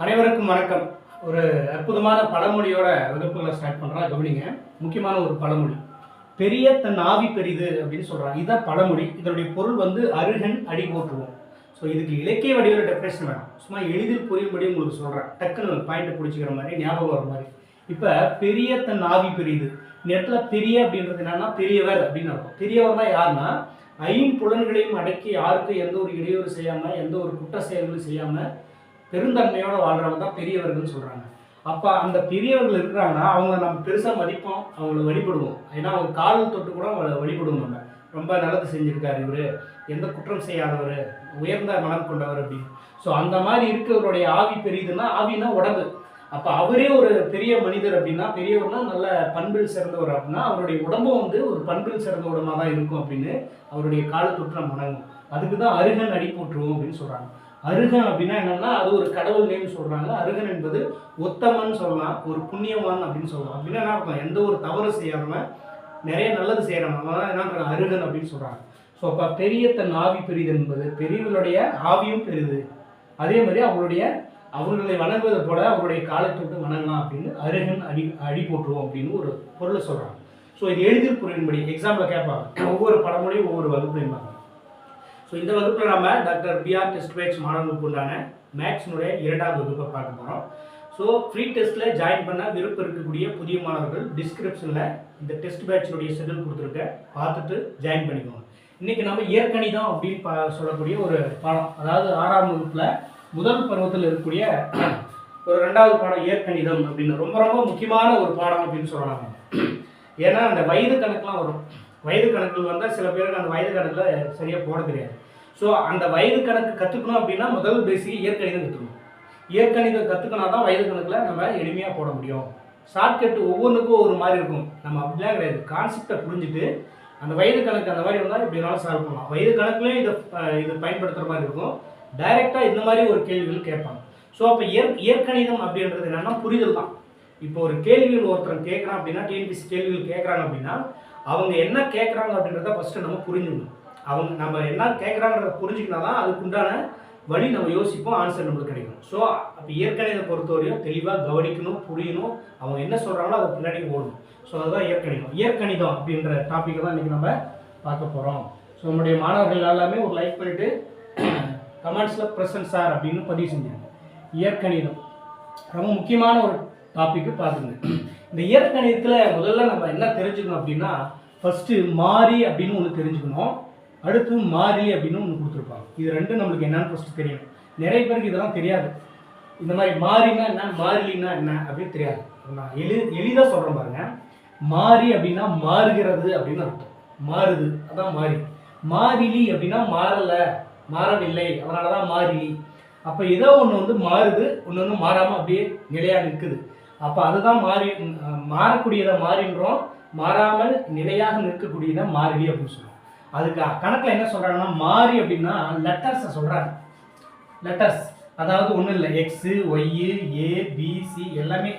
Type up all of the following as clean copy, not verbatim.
அனைவருக்கும் வணக்கம். ஒரு அற்புதமான பழமொழியோட வகுப்புகளை ஸ்டார்ட் பண்ணுறோம். கவனிங்க, முக்கியமான ஒரு பழமொழி. பெரிய தன் ஆவி பெரிது அப்படின்னு சொல்கிறாங்க. இதுதான் பழமொழி. இதனுடைய பொருள் அருகன் அடி போற்றுவோம். ஸோ இதுக்கு இலக்கிய வடிவில் டெஃபினேஷன் வேணும். சும்மா எளிதில் புரியும்படி உங்களுக்கு சொல்கிறேன். டக்குன்னு பாயிண்ட் பிடிச்சிக்கிற மாதிரி, ஞாபகம் வர மாதிரி. இப்போ பெரிய தன் ஆவி பெரிது, இந்த இடத்துல பெரிய அப்படின்றது என்னன்னா பெரியவர் அப்படின்னு அர்த்தம். பெரியவர்னா யாருன்னா, ஐம்புலன்களையும் அடக்கி யாருக்கும் எந்த ஒரு இடையூறு செய்யாமல், எந்த ஒரு குற்ற செயல்களும் செய்யாமல் பெருந்தன்மையோட வாழ்றவங்க தான் பெரியவர்கள்னு சொல்கிறாங்க. அப்போ அந்த பெரியவர்கள் இருக்கிறாங்கன்னா அவங்கள நம்ம பெருசாக மதிப்போம், அவங்கள வழிபடுவோம். ஏன்னா அவங்க கால் தொட்டு கூட அவங்கள வழிபடுவோம். நம்ம ரொம்ப நல்லது செஞ்சுருக்காரு இவர், எந்த குற்றம் செய்யாதவர், உயர்ந்த மனம் கொண்டவர் அப்படின்னு. ஸோ அந்த மாதிரி இருக்கிறவருடைய ஆவி பெரியதுன்னா, ஆவினா உடம்பு. அப்போ அவரே ஒரு பெரிய மனிதர் அப்படின்னா, பெரியவர்னா நல்ல பண்பில் சிறந்தவர் அப்படின்னா, அவருடைய உடம்பும் ஒரு பண்பில் சிறந்த உடம்பாக தான் இருக்கும் அப்படின்னு அவருடைய காலை தொட்டு நம்ம வணங்கும். அதுக்கு தான் அருகன் அடி போற்றுவோம் அப்படின்னு சொல்கிறாங்க. அருகன் அப்படின்னா என்னன்னா, அது ஒரு கடவுள் நேம் சொல்றாங்க. அருகன் என்பது உத்தமன் சொல்லலாம், ஒரு புண்ணியவான் அப்படின்னு சொல்லலாம். அப்படின்னா என்ன இருக்கும், எந்த ஒரு தவறு செய்யாதவன், நிறைய நல்லது செய்யறவன் தான் என்ன அருகன் அப்படின்னு சொல்றாங்க. ஸோ அப்போ பெரிய தன் ஆவி பெரிது என்பது பெரியவர்களுடைய ஆவியும் பெரிது. அதே மாதிரி அவர்களை வணங்குவதை போல அவருடைய காலை தொட்டு வணங்கலாம் அப்படின்னு அருகன் அடி போட்டுருவோம் அப்படின்னு ஒரு பொருளை சொல்றாங்க. ஸோ இது எளிதில் புரியும்படி எக்ஸாம்பிள் கேட்பாங்க. ஒவ்வொரு படமொழியும் ஒவ்வொரு வகுப்புலையும். ஸோ இந்த வகுப்பில் நம்ம டாக்டர் பிஆர் டெஸ்ட் பேட்ச் மாணவர்களுக்கு உண்டான மேக்ஸினுடைய 2வது வகுப்பை பார்க்க போகிறோம். ஸோ ஃப்ரீ டெஸ்ட்டில் ஜாயின் பண்ண விருப்பம் இருக்கக்கூடிய புதிய மாணவர்கள் டிஸ்கிரிப்ஷனில் இந்த டெஸ்ட் பேட்சினுடைய ஷெட்யூல் கொடுத்துருக்க, பார்த்துட்டு ஜாயின் பண்ணிக்கோங்க. இன்றைக்கி நம்ம இயற்கணிதம் அப்படின்னு சொல்லக்கூடிய ஒரு பாடம், அதாவது 6ஆம் வகுப்பில் முதல் பருவத்தில் இருக்கக்கூடிய ஒரு 2வது பாடம் இயற்கணிதம் அப்படின்னு ரொம்ப ரொம்ப முக்கியமான ஒரு பாடம் அப்படின்னு சொல்லலாம். ஏன்னா அந்த வயது கணக்கெலாம் வரும். வயது கணக்கில் வந்தால் சில பேருக்கு அந்த வயது கணக்கில் சரியாக போட தெரியாது. ஸோ அந்த வயது கணக்கு கற்றுக்கணும் அப்படின்னா முதல் பேசிக் இயற்கணிதம் கற்றுக்கணும். இயற்கணிதம் கற்றுக்கினா தான் வயது கணக்கில் நம்ம எளிமையாக போட முடியும். ஷார்ட்கட்டு ஒவ்வொன்றுக்கும் ஒரு மாதிரி இருக்கும். நம்ம அப்படிலாம் கிடையாது. கான்செப்டை புரிஞ்சுட்டு அந்த வயது கணக்கு அந்த மாதிரி வந்தால் இப்படினாலும் சால்வ் பண்ணலாம். வயது கணக்குலேயும் இது பயன்படுத்துகிற மாதிரி இருக்கும். டைரெக்டாக இந்த மாதிரி ஒரு கேள்விகள் கேட்பாங்க. ஸோ அப்போ இயற்கணிதம் அப்படின்றது என்னென்னா புரிதல் தான். இப்போ ஒரு கேள்விகள் ஒருத்தர் கேட்குறான் அப்படின்னா, டிஎன்பிசி கேள்விகள் கேட்குறாங்க அப்படின்னா, அவங்க என்ன கேட்குறாங்க அப்படின்றத ஃபஸ்ட்டு நம்ம புரிஞ்சுக்கணும். நம்ம என்ன கேட்குறாங்கிறத புரிஞ்சுக்கினா தான் அதுக்குண்டான வழி நம்ம யோசிப்போம், ஆன்சர் நம்மளுக்கு கிடைக்கும். ஸோ அப்போ இயற்கணிதத்தை பொறுத்தவரையும் தெளிவாக கவனிக்கணும், புரியணும், அவங்க என்ன சொல்கிறாங்களோ அதை பின்னாடி ஓடணும். ஸோ அதுதான் இயற்கணிதம். இயற்கணிதம் அப்படின்ற டாப்பிக்கை தான் இன்றைக்கி நம்ம பார்க்க போகிறோம். ஸோ நம்முடைய மாணவர்கள் எல்லாமே ஒரு லைக் பண்ணிவிட்டு கமெண்ட்ஸில் ப்ரெசன்ட் சார் அப்படின்னு பதிவு செஞ்சுருங்க. இயற்கணிதம் ரொம்ப முக்கியமான ஒரு டாப்பிக்கு பார்த்துங்க. இந்த இயற்கணிதத்தில் முதல்ல நம்ம என்ன தெரிஞ்சுக்கணும் அப்படின்னா, ஃபஸ்ட்டு மாறி அப்படின்னு ஒன்று தெரிஞ்சுக்கணும், அடுத்து மாறிலி அப்படின்னு ஒன்று கொடுத்துருப்பாங்க. இது ரெண்டும் நம்மளுக்கு என்னன்னு ஃபஸ்ட்டு தெரியணும். நிறைய பேருக்கு இதெல்லாம் தெரியாது. இந்த மாதிரி மாறினா என்ன, மாறிலின்னா என்ன அப்படின்னு தெரியாது. நான் எளிதாக சொல்கிறேன் பாருங்க. மாறி அப்படின்னா மாறுகிறது அப்படின்னு அர்த்தம். மாறுது, அதான் மாறி. மாறிலி அப்படின்னா மாறலை, மாறவில்லை, அதனால தான் மாறிலி. அப்போ ஏதோ ஒன்று மாறுது, ஒன்று மாறாமல் அப்படியே நிலையாக நிற்குது. அப்போ அதுதான் மாறக்கூடியதை மாறின்றோம், மாறாமல் நிலையாக நிற்கக்கூடியதை மாறிலி அப்படின்னு சொல்லுவோம். அதுக்கு கணக்கில் என்ன சொல்கிறாங்கன்னா, மாறி அப்படின்னா லெட்டர்ஸை சொல்கிறாங்க. லெட்டர்ஸ் அதாவது ஒன்றும் இல்லை, எக்ஸு ஒய்யு ஏ பி சி எல்லாமே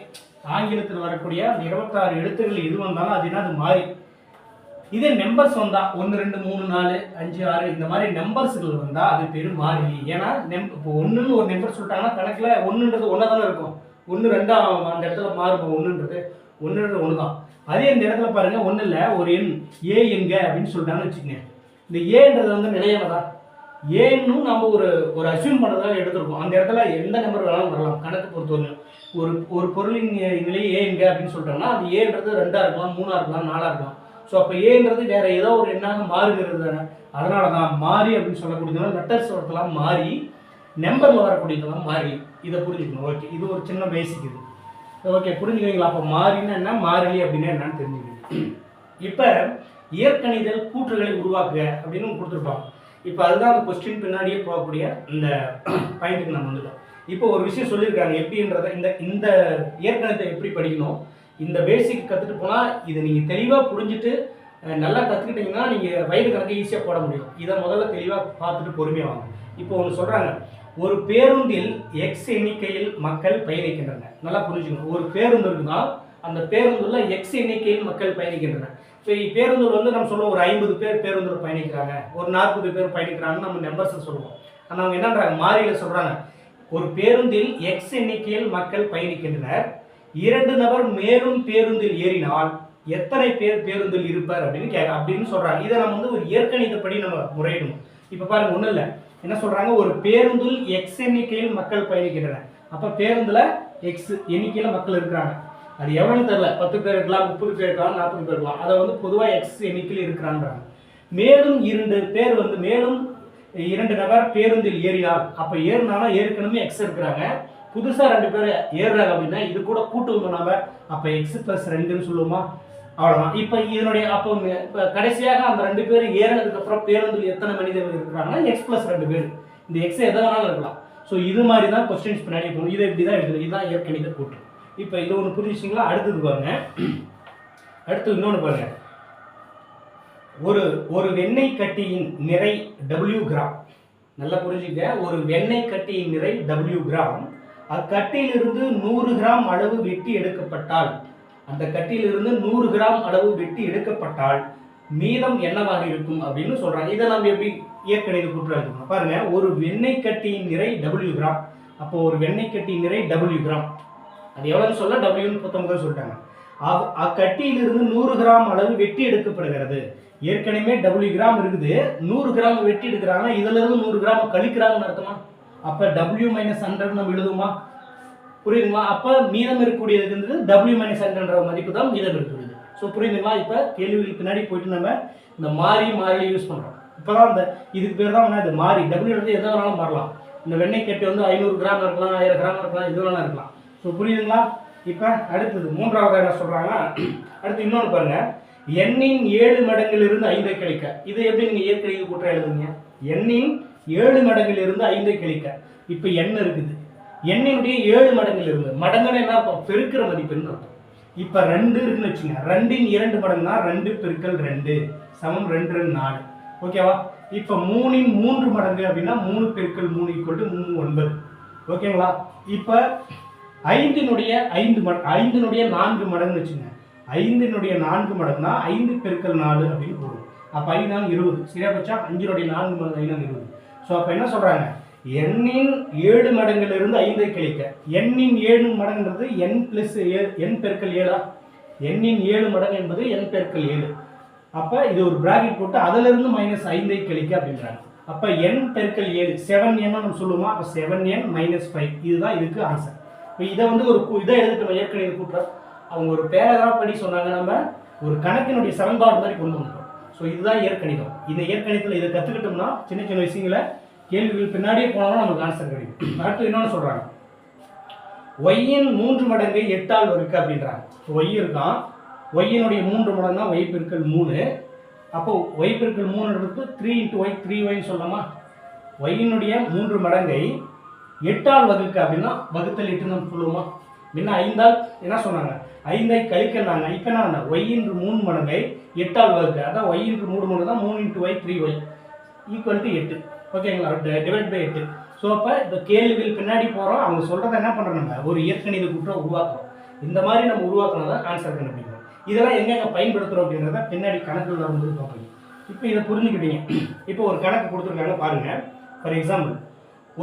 ஆங்கிலத்தில் வரக்கூடிய 26 எழுத்துக்கள் எது வந்தாலும் அது என்ன, அது மாறி. இதே நம்பர்ஸ் வந்தால் 1 2 3 4 5 6 இந்த மாதிரி நம்பர்ஸுகள் வந்தால் அது பேர் மாறிலி. ஏன்னா இப்போ 1ன்னு ஒரு நம்பர் சொல்லிட்டாங்கன்னா கணக்கில் 1ன்றது 1 தானே இருக்கும். 1 2 அந்த இடத்துல மாறும். 1ன்றது 1 தான். அதே இந்த இடத்துல பாருங்கள், 1 இல்லை, ஒரு எண் ஏ எங்க அப்படின்னு சொல்லிட்டாங்கன்னு வச்சுக்கோங்க. இந்த ஏன்றது நிலையானதா, ஏன்னும் நம்ம ஒரு அசியூம் பண்ணுறதாக எடுத்துருக்கோம். அந்த இடத்துல எந்த நம்பர் வேணாலும் வரலாம். கணக்கு பொறுத்தவரையும் ஒரு பொருளின் நிலையை ஏ எங்க அப்படின்னு சொல்லிட்டோம்னா அது ஏன்றது 2ஆக இருக்கலாம், 3ஆக இருக்கலாம், 4ஆக இருக்கலாம். ஸோ அப்போ ஏன்றது வேற ஏதோ ஒரு எண்ணாக மாறுகிறது தானே. அதனால தான் மாறி அப்படின்னு சொல்லக்கூடியதுனால லெட்டர்ஸ் வரலாம் மாறி, நம்பரில் வரக்கூடியதெல்லாம் மாறி. இதை புரிஞ்சுக்கணும். ஓகே, இது ஒரு சின்ன பேசிக். இது ஓகே, புரிஞ்சுக்கிறீங்களா? அப்போ மாறினா என்ன, மாறிலி அப்படின்னா என்னன்னு தெரிஞ்சுக்கணும். இப்போ இயற்கணிதல் கூற்றுகளை உருவாக்குக அப்படின்னு கொடுத்துருப்பாங்க. இப்போ அதுதான் அந்த கொஸ்டின் பின்னாடியே போகக்கூடிய இந்த பாயிண்ட்டுக்கு நம்ம வந்துட்டோம். இப்போ ஒரு விஷயம் சொல்லியிருக்காங்க எப்படின்றத, இந்த இயற்கணிதத்தை எப்படி படிக்கணும், இந்த பேசிக் கற்றுட்டு போனால் இதை நீங்கள் தெளிவாக புரிஞ்சுட்டு நல்லா கற்றுக்கிட்டிங்கன்னா நீங்கள் வயது கணக்கை ஈஸியாக போட முடியும். இதை முதல்ல தெளிவாக பார்த்துட்டு பொறுமையாக வாங்க. இப்போ ஒன்று சொல்கிறாங்க, ஒரு பேருந்தில் எக்ஸ் எண்ணிக்கையில் மக்கள் பயணிக்கின்றனர். நல்லா புரிஞ்சுக்கணும். ஒரு பேருந்து இருக்குன்னா அந்த பேருந்தில் எக்ஸ் எண்ணிக்கையில் மக்கள் பயணிக்கின்றனர். ஸோ பேருந்தில் நம்ம சொல்லுவோம் ஒரு 50 பேர் பேருந்தில் பயணிக்கிறாங்க, ஒரு 40 பேர் பயணிக்கிறாங்கன்னு நம்ம நம்பர்ஸை சொல்லுவோம். ஆனால் அவங்க என்னன்றாங்க, மாறியில் சொல்கிறாங்க ஒரு பேருந்தில் எக்ஸ் எண்ணிக்கையில் மக்கள் பயணிக்கின்றனர். 2 நபர் மேலும் பேருந்தில் ஏறினால் எத்தனை பேர் பேருந்தில் இருப்பார் அப்படின்னு சொல்றாங்க. இதை நம்ம வந்து ஒரு இயற்கணிதப்படி நம்ம முறையிடணும். இப்ப பாருங்க, ஒண்ணும் இல்லை, என்ன சொல்றாங்க, ஒரு பேருந்தில் எக்ஸ் எண்ணிக்கையில் மக்கள் பயணிக்கின்றனர். அப்ப பேருந்துல எக்ஸ் எண்ணிக்கையில மக்கள் இருக்கிறாங்க. அது எவ்வளவு தெரியல, 10 பேர் இருக்கலாம், 30 பேர் இருக்கலாம், 40 பேர் இருக்கலாம். அதை வந்து பொதுவா எக்ஸ் எண்ணிக்கையில் இருக்கிறான்றாங்க. மேலும் 2 பேர் வந்து மேலும் 2 நபர் பேருந்தில் ஏறினால், அப்ப ஏறினாலும் ஏற்கனவே எக்ஸ் இருக்கிறாங்க, புதுசா 2 பேர் ஏறுறாங்க அப்படின்னா இது கூட கூட்டு நாம அப்ப எக்ஸ் பிளஸ் 2ன்னு சொல்லுவோமா? அவ்வளவுதான். இப்ப இதனுடைய அப்போ கடைசியாக அந்த 2 பேர் ஏறினதுக்கு அப்புறம் பேருந்தில் எத்தனை மனிதர்கள் இருக்கிறாங்கன்னா எக்ஸ் பிளஸ் 2 பேர். இந்த எக்ஸ் எதை வேணாலும் இருக்கலாம். ஸோ இது மாதிரி தான் கொஸ்டின்ஸ் பின்னாடி போகணும். இதை இப்படி தான் எழுதணும். இதுதான் இயற்கணித கூற்று. இப்போ இது ஒன்று புரிஞ்சுச்சிங்களா? அடுத்தது பாருங்க, அடுத்து இன்னொன்று பாருங்க. ஒரு வெண்ணெய் கட்டியின் நிறை W கிராம். நல்லா புரிஞ்சுக்க, ஒரு வெண்ணெய் கட்டியின் நிறை W கிராம். அக்கட்டியிலிருந்து 100 கிராம் அளவு வெட்டி எடுக்கப்பட்டால், அந்த கட்டியிலிருந்து 100 கிராம் அளவு வெட்டி எடுக்கப்பட்டால் மீதம் என்னவாக இருக்கும் அப்படின்னு சொல்றாங்க. இதை நம்ம எப்படி இயற்கணித கூற்று எழுதணும் பாருங்க. ஒரு வெண்ணெய் கட்டியின் நிறை W கிராம். அப்போ ஒரு வெண்ணெய் கட்டியின் நிறை W கிராம். அது எவ்வளவுன்னு சொல்ல Wன்னு 19 சொல்லிட்டாங்க. அக்கட்டியிலிருந்து 100 கிராம் அளவு வெட்டி எடுக்கப்படுகிறது. ஏற்கனவே W கிராம் இருக்குது, 100 கிராம் வெட்டி எடுக்கிறாங்க, இதுல இருந்து 100 கிராம் கழிக்கிறாங்கன்னு அர்த்தமா? அப்ப W - 100 நம்ம எழுதுமா? புரியுதுங்களா? அப்ப மீதம் இருக்கக்கூடியது W - 100 மதிப்பு தான் மீதம் இருக்கக்கூடியது. ஸோ புரியுதுங்களா? இப்ப கேள்விகளுக்கு பின்னாடி போயிட்டு நம்ம இந்த மாறி யூஸ் பண்றோம். இப்பதான் இந்த இதுக்கு பேர் தான் இது மாறி. W எதை வேணாலும் மாறலாம். இந்த வெண்ணெய் கட்டி வந்து 500 கிராம் இருக்கலாம், 1000 கிராம் இருக்கலாம், இது வேணாலும் இருக்கலாம். ஸோ புரியுதுங்களா? இப்ப அடுத்தது மூன்றாவது என்ன சொல்றாங்க, அடுத்து இன்னொன்று பாருங்க. எண்ணின் 7 மடங்கிலிருந்து 5 கழிக்க. இது எப்படி நீங்க இயற்கணித கூற்று எழுதுங்க? எண்ணின் 7 மடங்கிலிருந்து 5 கழிக்க. இப்ப எண் இருக்குது, எண்ணினுடைய 7 மடங்கிலிருந்து, மடங்குன்னு என்ன அர்த்தம்? பெருக்கிற மதிப்புன்னு அர்த்தம். இப்ப 2 இருக்குன்னு வச்சுங்க, 2ன் 2 மடங்குனா 2 பெருக்கல் 2 சமம் 2 2 4. ஓகேவா? இப்ப 3ன் 3 மடங்கு அப்படின்னா 3 பெருக்கல் 3 = 3 9. ஓகேங்களா? இப்ப 5னுடைய 4 மடங்கு வச்சுங்க, 5னுடைய 4 மடங்குனா 5 பெருக்கல் 4 அப்படின்னு போடும். அப்ப 5 4 20. சரியா போச்சா? 5னுடைய 4 மடங்கு 5 4 20. ஸோ அப்ப என்ன சொல்றாங்க, எண்ணின் 7 மடங்கிலிருந்து 5 கழிக்க. எண்ணின் 7 மடங்குன்றது n பெருக்கல் 7. எண்ணின் 7 மடங்கு என்பது n பெருக்கல் 7. அப்ப இது ஒரு பிராக்கெட் போட்டு அதுல இருந்து -5 கழிக்க அப்படின்றாங்க. அப்ப n பெருக்கல் 7 7n நம்ம சொல்லுவோமா? அப்ப 7n - 5. இதுதான் இதுக்கு ஆன்சர். இப்போ இதை வந்து ஒரு இதை எழுதிட்டு இயற்கணித கூற்று அவங்க ஒரு பேராகிராஃப் படி சொன்னாங்க, நம்ம ஒரு கணக்கினுடைய சமன்பாடு மாதிரி கொண்டு வந்துட்டோம். ஸோ இதுதான் இயற்கணிதம். இந்த இயற்கணிதத்தில் இதை கற்றுக்கிட்டோம்னா சின்ன சின்ன விஷயங்களை கேள்விகள் பின்னாடியே போனாலும் நமக்கு ஆன்சர் கிடைக்கும். அடுத்து இன்னொன்று சொல்றாங்க, ஒய்யின் 3 மடங்கை 8 ஆல் வகுக்க அப்படின்றாங்க. ஒய் இருக்கான், ஒய்யினுடைய 3 மடங்கு தான் ஒய் பெருக்கல் 3. அப்போ ஒய் பெருக்கல் 3 3 × y 3y சொல்லலாமா? ஒய்யினுடைய 3 மடங்கை 8 ஆல் வகுக்க அப்படின்னா வகுத்தல் 8 நம்ம சொல்லுவோமா? முன்ன 5 ஆல் என்ன சொன்னாங்க, 5ஐ கழிக்கலாங்க. இப்போ என்ன, y × 3 மடங்கை 8 ஆல் வகுக்க, அதான் y × 3 மடங்கு தான் 3 × y 3y = 8. ஓகேங்களா? Divide by 8. ஸோ அப்போ இந்த கேள்விகள் பின்னாடி போகிறோம், அவங்க சொல்கிறத என்ன பண்ணுறோம், நம்ம ஒரு இயற்கணித கூற்றை உருவாக்குறோம். இந்த மாதிரி நம்ம உருவாக்கினா தான் ஆன்சர் கண்டுபிடிக்கணும். இதெல்லாம் எங்கெங்க பயன்படுத்துகிறோம் அப்படின்றத பின்னாடி கணக்குள்ள வந்து பார்ப்பீங்க. இப்போ இதை புரிஞ்சுக்கிட்டீங்க. இப்போ ஒரு கணக்கு கொடுத்துருக்காங்க பாருங்க. ஃபார் எக்ஸாம்பிள்,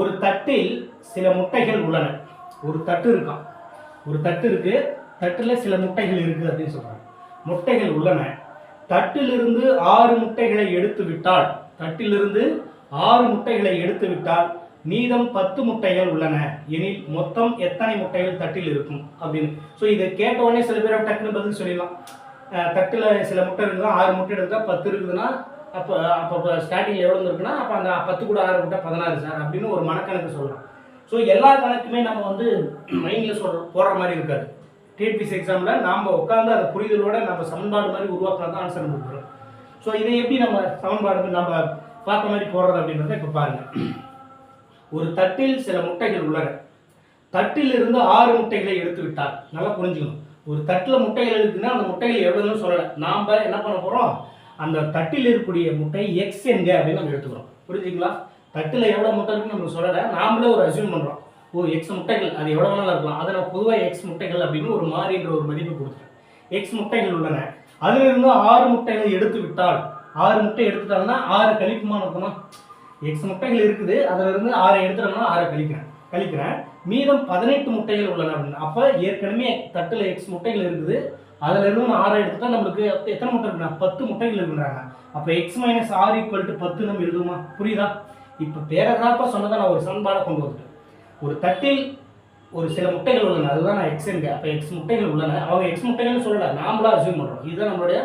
ஒரு தட்டில் சில முட்டைகள் உள்ளன. ஒரு தட்டு இருக்கான், ஒரு தட்டு இருக்கு, தட்டில் சில முட்டைகள் இருக்குது அப்படின்னு சொல்கிறாங்க. முட்டைகள் உள்ளன. தட்டிலிருந்து 6 முட்டைகளை எடுத்து விட்டால், தட்டிலிருந்து 6 முட்டைகளை எடுத்து விட்டால் மீதம் 10 முட்டைகள் உள்ளன எனில் மொத்தம் எத்தனை முட்டைகள் தட்டில் இருக்கும் அப்படின்னு. ஸோ இதை கேட்ட உடனே சில பேர் டக்குன்னு பதில் சொல்லிடலாம். தட்டில் சில முட்டை இருக்குதா, 6 முட்டை எடுத்தா 10 இருக்குதுன்னா அப்போ ஸ்டார்டிங்கில் எவ்வளோ இருக்குன்னா அப்போ அந்த 10 கூட 6 முட்டை 16 சார் அப்படின்னு ஒரு மனக்கணக்கு சொல்லலாம். ஸோ எல்லா கணக்குமே நம்ம வந்து மைண்டில் போடுற மாதிரி இருக்காது. டிஎன்பிஎஸ்சி எக்ஸாமில் நாம் உட்காந்து அதை புரிதலோட நம்ம சமன்பாடு மாதிரி உருவாக்கினா தான் ஆன்சர் கொடுக்குறோம். ஸோ இதை எப்படி நம்ம சமன்பாடு நம்ம பார்த்த மாதிரி போடுறது அப்படின்றத இப்போ பாருங்கள். ஒரு தட்டில் சில முட்டைகள் உள்ளன. தட்டில் இருந்து 6 முட்டைகளை எடுத்து விட்டார். நல்லா புரிஞ்சுக்கணும். ஒரு தட்டில் முட்டைகள் இருக்குன்னா அந்த முட்டைகள் எவ்வளோன்னு சொல்லலை. நாம் என்ன பண்ண போகிறோம், அந்த தட்டில் இருக்கக்கூடிய முட்டை எக்ஸ் என்க அப்படின்னு நம்ம எடுத்துக்கிறோம். புரிஞ்சுங்களா? தட்டில் எவ்வளோ முட்டை இருக்குன்னு நம்ம சொல்லலை, நாமளே ஒரு அசியூம் பண்ணுறோம். எக்ஸ் முட்டைகள், அது எவ்வளோ வேணாலும் இருக்கலாம், அதை நான் பொதுவாக எக்ஸ் முட்டைகள் அப்படின்னு ஒரு மாறின்ற ஒரு மதிப்பு கொடுத்துட்டேன். எக்ஸ் முட்டைகள் உள்ளன. அதிலிருந்து 6 முட்டைகளை எடுத்து விட்டால், 6 முட்டை எடுத்துட்டாங்கன்னா 6 கழிப்புமா இருக்கணும். எக்ஸ் முட்டைகள் இருக்குது, அதிலிருந்து 6 எடுத்துட்டோம்னா 6 கழிக்கிறேன். கழிக்கிறேன். மீதம் 18 முட்டைகள் உள்ளன அப்படின்னு. அப்போ ஏற்கனவே தட்டில் எக்ஸ் முட்டைகள் இருக்குது. அதில் இருந்து 6 எடுத்துட்டா நம்மளுக்கு எத்தனை முட்டை இருக்குன்னா 10 முட்டைகள் இருக்குன்றாங்க. அப்போ X minus R equal to 10 நம்ம எழுதுமா? புரியுதா? இப்போ பேராகிராஃபாக சொன்னதை நான் ஒரு சமன்பாடை கொண்டு வந்துட்டேன். ஒரு தட்டில் ஒரு சில முட்டைகள் உள்ளன, அதுதான் நான் எக்ஸ் என்க. அப்போ எக்ஸ் முட்டைகள் உள்ளன. அவங்க எக்ஸ் முட்டைகள்னு சொல்லலை, நாமளாக அசியூம் பண்ணுறோம். இதுதான் நம்மளுடைய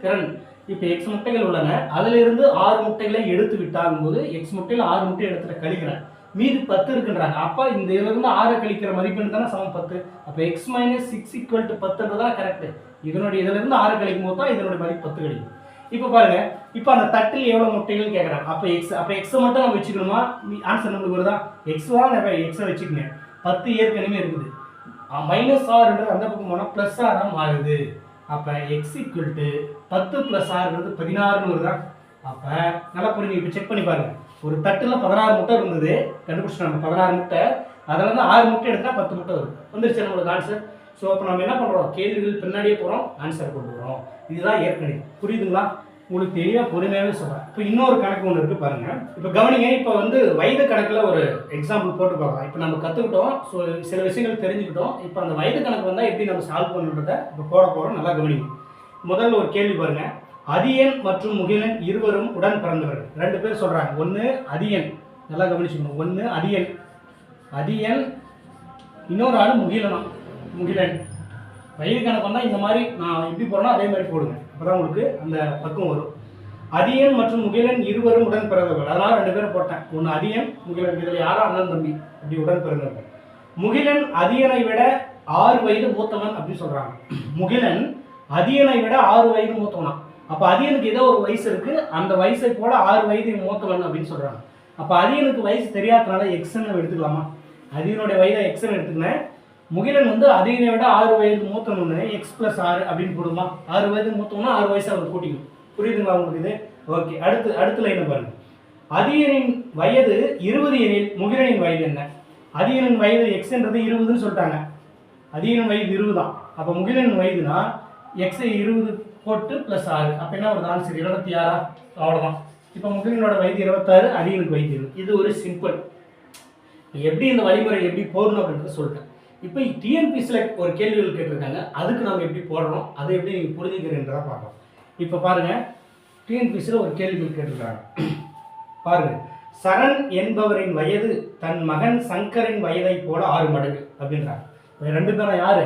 திறன். இப்போ எக்ஸ் முட்டைகள் உள்ளன, அதிலிருந்து 6 முட்டைகளை எடுத்து விட்டாலும் போது எக்ஸ் முட்டையில் 6 முட்டை எடுத்துட்டு கழிக்கிறேன். மீது 10 இருக்குன்றாங்க. அப்போ இந்த இதிலிருந்து 6 கழிக்கிற மதிப்பெண் தானே சமம் 10. அப்போ எக்ஸ் மைனஸ் 6 ஈக்குவல் டு 10 தான் கரெக்டு. இதனுடைய இதிலிருந்து 6 கழிக்கும் போது தான் இதனுடைய மதிப்பு 10 கிடைக்கும். இப்போ பாருங்க, இப்போ அந்த தட்டில் எவ்வளோ முட்டைகள் கேட்குறாங்க. அப்போ எக்ஸை மட்டும் நம்ம வச்சுக்கணுமா? ஆன்சர் நம்மளுக்கு வருதா? எக்ஸ் தான் எக்ஸை வச்சுக்கங்க. 10 ஏற்கனவே இருக்குது. மைனஸ் ஆறுன்றது அந்த பக்கம் போனால் ப்ளஸ் ஆறாக மாறுது. அப்போ எக்ஸ் ஈக்குவல் டு 10 ப்ளஸ் ஆறுன்றது 16ன்னு வருதா? அப்போ நல்லா புரிஞ்சு இப்போ செக் பண்ணி பாருங்க. ஒரு தட்டில் 16 முட்டை இருந்தது, கண்டுபிடிச்சிட்டாங்க 16 முட்டை. அதில் வந்து 6 முட்டை எடுத்தால் 10 முட்டை வரும். வந்துருச்சு நம்மளுக்கு ஆன்சர். ஸோ அப்போ நம்ம என்ன பண்ணுறோம்? கேள்விகள் பின்னாடியே போகிறோம், ஆன்சர் கொண்டு வரோம். இதுதான் ஏற்கனவே. புரியுதுங்களா? உங்களுக்கு தெளிவாக பொறுமையாகவே சொல்கிறேன். இப்போ இன்னொரு கணக்கு ஒன்று இருக்குது பாருங்கள். இப்போ கவனிங்க. இப்போ வந்து வயது கணக்கில் ஒரு எக்ஸாம்பிள் போட்டு பார்க்கலாம். இப்போ நம்ம கற்றுக்கிட்டோம், ஸோ சில விஷயங்கள் தெரிஞ்சுக்கிட்டோம். இப்போ அந்த வயது கணக்கு வந்தால் எப்படி நம்ம சால்வ் பண்ணுறத இப்போ போட போகிறோம். நல்லா கவனிங்க. முதல்ல ஒரு கேள்வி பாருங்கள். அதியன் மற்றும் முகிலன் இருவரும் உடன் பிறந்தவர்கள். 2 பேர் சொல்கிறாங்க. ஒன்று அதியன், நல்லா கவனிச்சுக்கணும். ஒன்று அதியன், இன்னொரு ஆள் முகிலன். வயது கணக்கு வந்தால் இந்த மாதிரி நான் எப்படி போகிறேன்னா அதே மாதிரி போடுங்க. அப்போ தான் உங்களுக்கு அந்த பக்கம் வரும். அதியன் மற்றும் முகிலன் இருவரும் உடன் பிறந்தவர்கள். அதனால் 2 பேரும் போட்டேன். ஒன்று அதியன், முகிலன். இதில் யாரும் அண்ணன் தம்பி அப்படி உடன் பிறந்தவர்கள். முகிலன் அதியனை விட 6 வயது மூத்தவன் அப்படின்னு சொல்கிறாங்க. முகிலன் அதியனை விட 6 வயது மூத்தவனா? அப்போ அதியனுக்கு ஏதோ ஒரு வயசு இருக்குது, அந்த வயசை போல 6 வயது மூத்தவன் அப்படின்னு சொல்கிறாங்க. அப்போ அதியனுக்கு வயசு தெரியாதனால எக்ஸ்ன்னு எடுத்துக்கலாமா? அதியனுடைய வயதை எக்ஸ்ன்னு எடுத்துக்கினேன். முகிலன் வந்து அதியனை விட 6 வயது மூத்தவனு எக்ஸ் ப்ளஸ் 6 அப்படின்னு போடுமா? 6 வயது மூத்தவனா 6 வயசு அவர் கூட்டிக்கணும். புரியுதுங்களா உங்களுக்கு இது? ஓகே. அடுத்த லைனை பாருங்க. அதியனின் வயது 20 எனில் முகிலனின் வயது என்ன? அதியனின் வயது எக்ஸ்ன்றது 20ன்னு சொல்லிட்டாங்க. அதியனின் வயது 20 தான். அப்போ முகிலனின் வயதுனா எக்ஸ் 20 போட்டு ப்ளஸ் 6. அப்போ என்ன ஒரு ஆன்சர் 26. அவ்வளோதான். இப்போ முகிலனோட வயது 26, அதியனுக்கு வயது 20. இது ஒரு சிம்பிள். எப்படி இந்த வழிமுறை எப்படி போடணும் அப்படின்றத சொல்லிட்டேன். இப்போ டிஎன்பிசியில் ஒரு கேள்விகள் கேட்டிருக்காங்க, அதுக்கு நம்ம எப்படி போடுறோம், அதை எப்படி நீங்கள் புரிஞ்சுக்கிறீன்றதை பார்க்கலாம். இப்போ பாருங்கள், டிஎன்பிசியில் ஒரு கேள்விகள் கேட்டிருக்காங்க. பாருங்கள், சரண் என்பவரின் வயது தன் மகன் சங்கரின் வயதை போல 6 மடங்கு அப்படின்றாங்க. 2 பேரும் யாரு?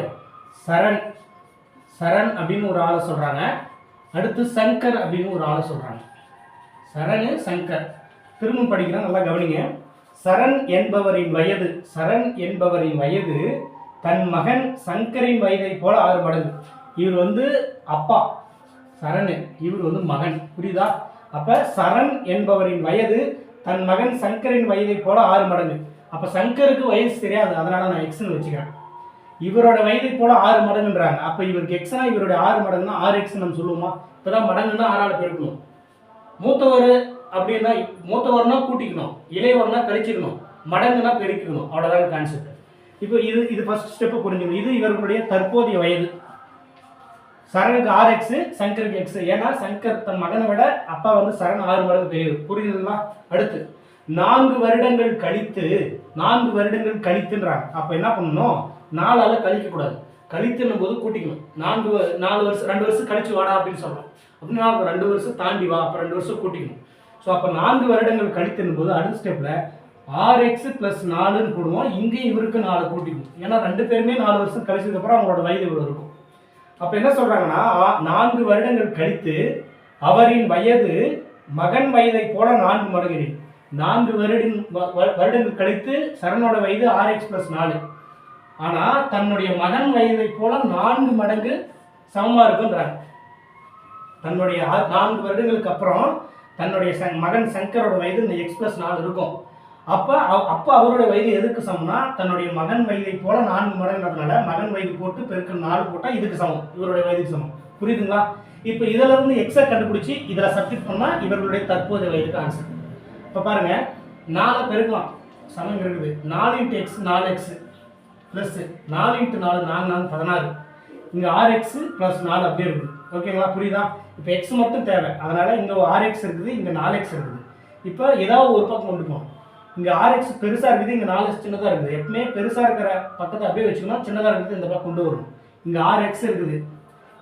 சரண் அப்படின்னு ஒரு ஆளை சொல்கிறாங்க. அடுத்து சங்கர் அப்படின்னு ஒரு ஆளை சொல்கிறாங்க. சரண், சங்கர். திரும்ப படிக்கிறேன், நல்லா கவனிங்க. சரண் என்பவரின் வயது தன் மகன் சங்கரின் வயதை போல 6 மடங்கு. இவர் வந்து அப்பா சரண், இவர் வந்து மகன். புரியுதா? அப்போ சரண் என்பவரின் வயது தன் மகன் சங்கரின் வயதை போல 6 மடங்கு. அப்போ சங்கருக்கு வயசு தெரியாது, அதனால நான் எக்ஸ்ன்னு வச்சுக்கிறேன். இவரோட வயதை போல 6 மடங்குன்றாங்க. அப்போ இவருக்கு எக்ஸ்னா இவருடைய 6 மடங்குன்னா 6x நம்ம சொல்லுவோமா? இப்போதான் மடங்குன்னா 6ஆல் பெருக்கணும். மூத்தவர் அப்படின்னா மூத்தவர்னா கூட்டிக்கணும், இளையவர்னா கழிச்சிக்கணும், மடங்குனா பெருக்கணும். அவ்வளோதான் கான்செப்ட். இப்போ இது ஃபர்ஸ்ட் ஸ்டெப்பு புரிஞ்சுக்கணும். இது இவர்களுடைய தற்போதைய வயது. சரணுக்கு 6x, சங்கருக்கு எக்ஸ். ஏன்னா சங்கர் தன் மகனை விட அப்பா வந்து சரண் 6 மடங்கு பெரியது. புரியுதுங்களா? அடுத்து 4 வருடங்கள் கழித்துன்றாங்க. அப்போ என்ன பண்ணணும்? 4ஆல கழிக்கக்கூடாது. கழித்துன்னும் போது கூட்டிக்கணும். 4 வருஷம் 2 வருஷம் கழிச்சு வாடா அப்படின்னு சொல்கிறோம். அப்படின்னா 2 வருஷம் தாண்டி வா, அப்போ 2 வருஷம் கூட்டிக்கணும். ஸோ அப்போ 4 வருடங்கள் கழித்துன்னும் போது அடுத்த ஸ்டெப்பில் 6x + 4ன்னு போடுவோம். இங்கேயும் இவருக்கு 4 கூட்டிக்கணும். ஏன்னா 2 பேருமே 4 வருஷம் கழிச்சதுக்கப்புறம் அவங்களோட வயது இவ்வளோ இருக்கும். அப்போ என்ன சொல்கிறாங்கன்னா 4 வருடங்கள் கழித்து அவரின் வயது மகன் வயதை போல 4 மடங்கு. 4 வருடங்கள் கழித்து சரணோட வயது 6x + 4. ஆனால் தன்னுடைய மகன் வயதை போல 4 மடங்கு சமமாக இருக்குன்றாங்க. தன்னுடைய 4 வருடங்களுக்கு அப்புறம் தன்னுடைய மகன் சங்கரோட வயது x + 4 இருக்கும். அப்போ அவருடைய வயது எதுக்கு சமம்னா தன்னுடைய மகன் வயதை போல 4 மடங்குறதுனால மகன் வயது போட்டு பெருக்கல் 4 போட்டால் இதுக்கு சமம், இவருடைய வயதுக்கு சமம். புரியுதுங்களா? இப்போ இதில் இருந்து எக்ஸை கண்டுபிடிச்சி இதில் சப்ஸ்டிட் பண்ணால் இவர்களுடைய தற்போதைய வயதுக்கு ஆன்சர். இப்போ பாருங்க, 4 பெருக்கலாம், சமம் இருக்குது. 4 × x 4x ப்ளஸ் 4 × 4 4 16. இங்கே 6x + 4 அப்படியே இருக்குது. ஓகேங்களா? புரியுதா? இப்போ x மட்டும் தேவை, அதனால் இங்கே 6x இருக்குது, இங்கே 4x இருக்குது. இப்போ ஏதாவது ஒரு பக்கம் கொண்டு போகணும். இங்கே ஆர்எக்ஸ் பெருசாக இருக்குது, இங்கே 4x சின்னதாக இருக்குது. எப்பவுமே பெருசாக இருக்கிற பக்கத்தை அப்படியே வச்சுக்கணும், சின்னதாக இருக்கிறது இந்த பக்கம் கொண்டு வரணும். இங்கே 6x இருக்குது,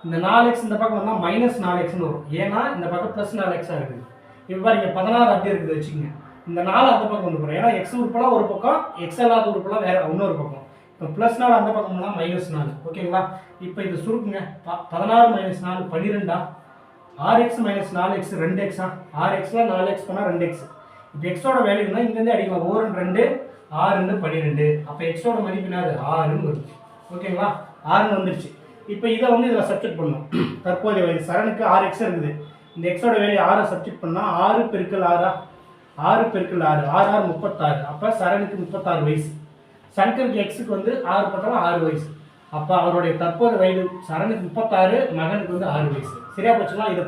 இந்த 4x இந்த பக்கம் வந்தால் -4xன்னு வரும். ஏன்னா இந்த பக்கம் +4xஆக இருக்குது. இப்போ பாருங்க 16 அப்படியே இருக்குது வச்சுக்கோங்க. இந்த 4 அந்த பக்கம் கொண்டு போகிறோம். ஏன்னா எக்ஸ் உறுப்பெல்லாம் ஒரு பக்கம், எக்ஸ் அல்லாத உறுப்பெல்லாம் வேறு இன்னொரு பக்கம். இப்போ +4 அந்த பக்கம் போனால் -4. ஓகேங்களா? இப்போ இது சுருக்குங்க. 16 - 4 12. 6x - 4x 2x. 6xல 4x பண்ணால் 2x. இப்போ எக்ஸோட வேல்யூனா இங்கேருந்து அடிக்கலாம். 1 2 6 12. அப்போ எக்ஸோட மதிப்பு என்னது 6ன்னு வருது. ஓகேங்களா? 6ன்னு வந்துருச்சு. இப்போ இதை வந்து இதில் சப்ஸ்டிட் பண்ணணும். தற்போதைய வயது சரணுக்கு 6x இருக்குது. இந்த எக்ஸோட வேல்யூ 6 சப்ஸ்டிட் பண்ணால் 6 × 6 6 × 6 6 36. அப்போ சரணுக்கு 36 வயசு. சங்கருக்கு எக்ஸுக்கு வந்து 6 போட்டாலும் 6 வயசு. அப்போ அவருடைய தற்போதைய வயது சரணுக்கு 36, மகனுக்கு வந்து 6 வயசு. சரியா போச்சுன்னா இதை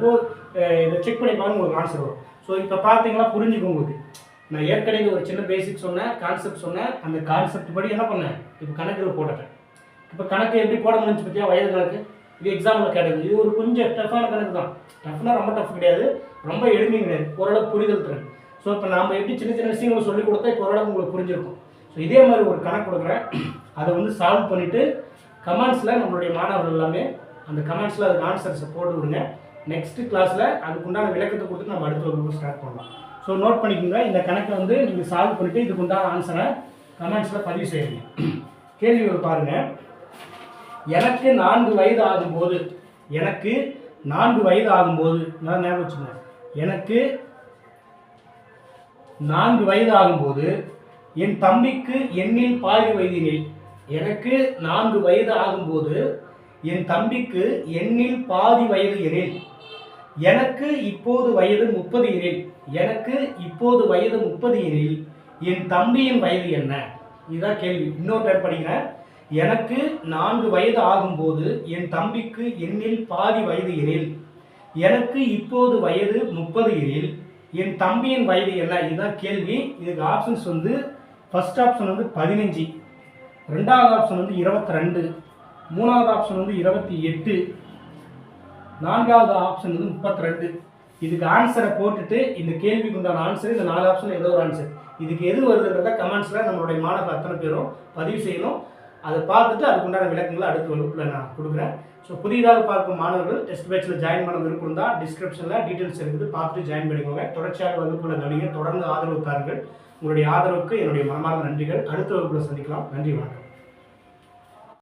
செக் பண்ணி பாருங்க, உங்களுக்கு ஆன்சர் வரும். ஸோ இப்போ பார்த்தீங்களா, புரிஞ்சுக்க உங்களுக்கு. நான் ஏற்கனவே ஒரு சின்ன பேசிக் சொன்னேன், கான்செப்ட் சொன்னேன். அந்த கான்செப்ட் படி என்ன பண்ணேன், இப்போ கணக்கில் போட்டுட்டேன். இப்போ கணக்கு எப்படி போட முடிஞ்சு பற்றியா, வயது கணக்கு. இது எக்ஸாமில் கேட்டது. இது ஒரு கொஞ்சம் டஃப்பான கணக்கு தான். டஃப்னா ரொம்ப டஃப் கிடையாது, ரொம்ப எளிமையும் கிடையாது, ஓரளவு புரிதல் திறன். ஸோ இப்போ நாம் எப்படி சின்ன சின்ன விஷயங்களை சொல்லிக் கொடுத்தா இப்போ ஓரளவு உங்களுக்கு புரிஞ்சிருக்கும். ஸோ இதே மாதிரி ஒரு கணக்கு கொடுக்குறேன், அதை வந்து சால்வ் பண்ணிவிட்டு கமெண்ட்ஸில் நம்மளுடைய மாணவர்கள் எல்லாமே அந்த கமெண்ட்ஸில் அதுக்கு ஆன்சர்ஸை போட்டு விடுங்க. நெக்ஸ்ட் கிளாஸில் அதுக்குண்டான விளக்கத்தை கொடுத்து நம்ம அடுத்த வகுப்பு ஸ்டார்ட் பண்ணலாம். ஸோ நோட் பண்ணிக்கோங்க, இந்த கணக்கை வந்து நீங்கள் சால்வ் பண்ணிவிட்டு இதுக்குண்டான ஆன்சரை கமெண்ட்ஸில் பதிவு செய்யுங்க. கேள்விகள் பாருங்கள். எனக்கு 4 வயது ஆகும்போது, எனக்கு 4 வயது ஆகும்போது, நான் ஞாபகம் வச்சுக்கோங்க, எனக்கு 4 வயது ஆகும்போது என் தம்பிக்கு எண்ணில் பாதி வயதினில். எனக்கு 4 வயது ஆகும்போது என் தம்பிக்கு எண்ணில் பாதி வயது எனில், எனக்கு இப்போது வயது 30 எனில், எனக்கு இப்போது வயது 30 எனில் என் தம்பியின் வயது என்ன? இதுதான் கேள்வி. இன்னொரு டைம் படிக்கிறேன். எனக்கு 4 வயது ஆகும்போது என் தம்பிக்கு எண்ணில் பாதி வயது எனில், எனக்கு இப்போது வயது 30 எனில் என் தம்பியின் வயது என்ன? இதுதான் கேள்வி. இதுக்கு ஆப்ஷன்ஸ் வந்து ஃபர்ஸ்ட் ஆப்ஷன் வந்து 15, ரெண்டாவது ஆப்ஷன் வந்து 22, மூணாவது ஆப்ஷன் வந்து 28, நான்காவது ஆப்ஷன் வந்து 32. இதுக்கு ஆன்சரை போட்டுட்டு இந்த கேள்விக்கு உண்டான ஆன்சர் இந்த 4 ஆப்ஷன் ஏதோ ஒரு ஆன்சர். இதுக்கு எது வருதுன்றத கமெண்ட்ஸில் நம்மளுடைய மாணவர்கள் அத்தனை பேரும் பதிவு செய்யணும். அதை பார்த்துட்டு அதுக்குண்டான விளக்கங்களை அடுத்த வகுப்பில் நான் கொடுக்குறேன். ஸோ புதிதாக பார்க்கும் மாணவர்கள் டெஸ்ட் பேட்சில் ஜாயின் பண்ண விருப்பம் இருந்தால் டிஸ்கிரிப்ஷனில் டீட்டெயில்ஸ் இருக்குது, பார்த்துட்டு ஜாயின் பண்ணிக்கோங்க. தொடர்ச்சியாக வகுப்புகளை கவனிங்க, தொடர்ந்து ஆதரவு தாருங்கள். உங்களுடைய ஆதரவுக்கு என்னுடைய மனமார்ந்த நன்றிகள். அடுத்த வகுப்பில் சந்திக்கலாம். நன்றி, வணக்கம்.